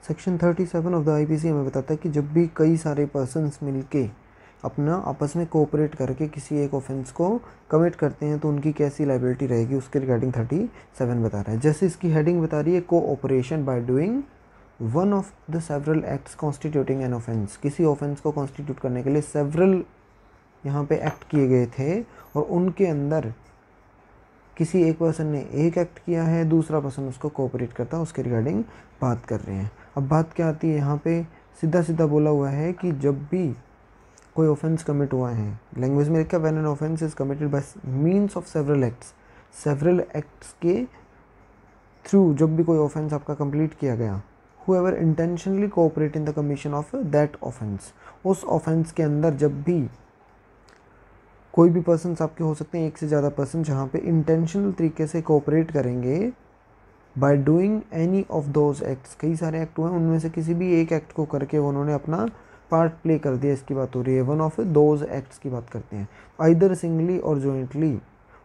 Section 37 of the IPC हमें बताता है कि जब भी कई सारे पर्सन्स मिलके अपना आपस में कोऑपरेट करके किसी एक ऑफेंस को कमिट करते हैं तो उनकी कैसी लाइबिलिटी रहेगी, उसके रिगार्डिंग 37 बता रहा है। जैसे इसकी हेडिंग बता रही है cooperation by doing one of the several acts constituting an offence. किसी ऑफेंस को कॉन्स्टिट्यूट करने के लिए सेवरल यहाँ पे एक्ट किए गए थे और उनके अंदर किसी एक पर्सन ने एक एक्ट किया है, दूसरा पर्सन उसको कोऑपरेट करता है, उसके रिगार्डिंग बात कर रहे हैं। अब बात क्या आती है यहाँ पे, सीधा सीधा बोला हुआ है कि जब भी कोई ऑफेंस कमिट हुआ है, लैंग्वेज में लिखा when an offence is committed by means of several acts, several acts के थ्रू जब भी कोई ऑफेंस आपका कंप्लीट किया गया, whoever intentionally cooperate in the commission of that offense, उस ऑफेंस के अंदर जब भी कोई भी पर्सन आपके हो सकते हैं, एक से ज़्यादा पर्सन, जहाँ पे इंटेंशनल तरीके से कोऑपरेट करेंगे by doing any of those acts. कई सारे एक्ट हुए हैं, उनमें से किसी भी एक एक्ट को करके उन्होंने अपना पार्ट प्ले कर दिया, इसकी बात हो रही है। वन ऑफ दोज एक्ट्स की बात करते हैं। आइदर सिंगली और jointly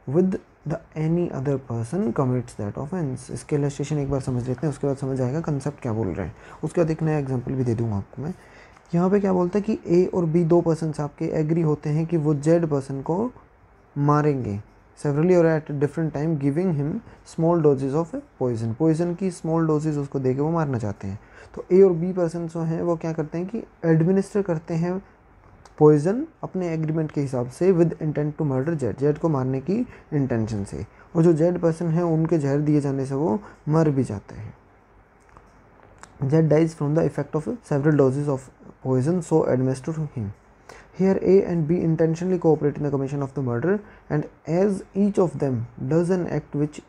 with the any other person commits that offence. इसके इलस्ट्रेशन एक बार समझ लेते हैं, उसके बाद समझ आएगा कंसेप्ट क्या बोल रहे हैं। उसके बाद एक नया एग्जांपल भी दे दूंगा आपको मैं। यहाँ पे क्या बोलता है कि ए और बी दो पर्सन आपके एग्री होते हैं कि वो जेड पर्सन को मारेंगे सेवरली और at different time, giving him small doses of poison. Poison की स्मॉल डोजेज उसको दे के वो मारना चाहते हैं। तो ए और बी पर्सन जो हैं वो क्या करते हैं कि एडमिनिस्टर करते हैं पॉइजन अपने एग्रीमेंट के हिसाब से with intent to murder Z, Z को मारने की इंटेंशन से। और जो जेड पर्सन है उनके जहर दिए जाने से वो मर भी जाते हैं। Z dies from the effect of several doses of poison so administered to him. Here A and B intentionally cooperate in the commission of the murder, and as each of them does an act which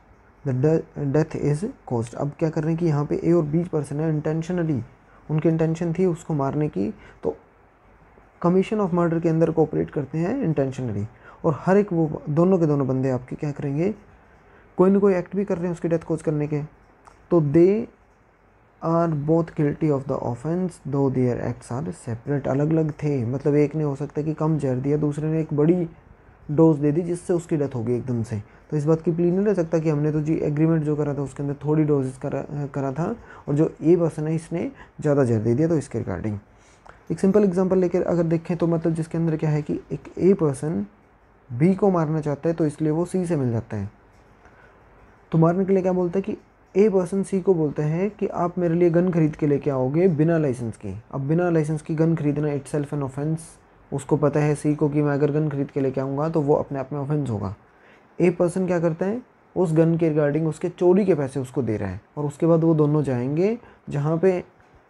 the death is caused. अब क्या कर रहे हैं कि यहाँ पे A और B person है, इंटेंशनली उनकी इंटेंशन थी उसको मारने की, तो कमीशन ऑफ मर्डर के अंदर कोऑपरेट करते हैं इंटेंशनली। और हर एक वो दोनों के दोनों बंदे आपके क्या करेंगे, कोई ना कोई एक्ट भी कर रहे हैं उसकी डेथ कोज करने के, तो they are both guilty of the offence though their acts are separate. अलग अलग थे, मतलब एक ने हो सकता है कि कम जहर दिया, दूसरे ने एक बड़ी डोज दे दी जिससे उसकी डेथ हो गई एकदम से। तो इस बात की प्ली नहीं रह सकता कि हमने तो जी एग्रीमेंट जो करा था उसके अंदर थोड़ी डोजेस करा था और जो ए पर्सन है इसने ज़्यादा जहर दे दिया। तो इसके रिगार्डिंग एक सिंपल एग्जांपल लेकर अगर देखें तो मतलब जिसके अंदर क्या है कि एक ए पर्सन बी को मारना चाहता है तो इसलिए वो सी से मिल जाता है। तो मारने के लिए क्या बोलता है कि ए पर्सन सी को बोलता है कि आप मेरे लिए गन खरीद के लेके आओगे बिना लाइसेंस के। अब बिना लाइसेंस की गन खरीदना इट सेल्फ एन ऑफेंस। उसको पता है सी को कि मैं अगर गन खरीद के लेके आऊँगा तो वो अपने आप में ऑफेंस होगा। ए पर्सन क्या करता है, उस गन के रिगार्डिंग उसके चोरी के पैसे उसको दे रहा है और उसके बाद वो दोनों जाएंगे जहाँ पे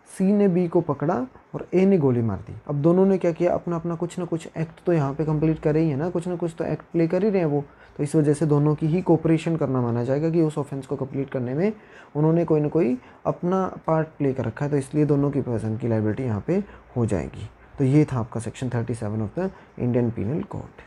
सी ने बी को पकड़ा और ए ने गोली मार दी। अब दोनों ने क्या किया, अपना अपना कुछ ना कुछ एक्ट तो यहाँ पे कंप्लीट कर ही है ना, कुछ ना कुछ तो एक्ट प्ले कर ही रहे हैं वो। तो इस वजह से दोनों की ही कोऑपरेशन करना माना जाएगा कि उस ऑफेंस को कंप्लीट करने में उन्होंने कोई ना कोई अपना पार्ट प्ले कर रखा है। तो इसलिए दोनों की पर्सन की लायबिलिटी यहाँ पे हो जाएगी। तो ये था आपका section 37 of the Indian penal code.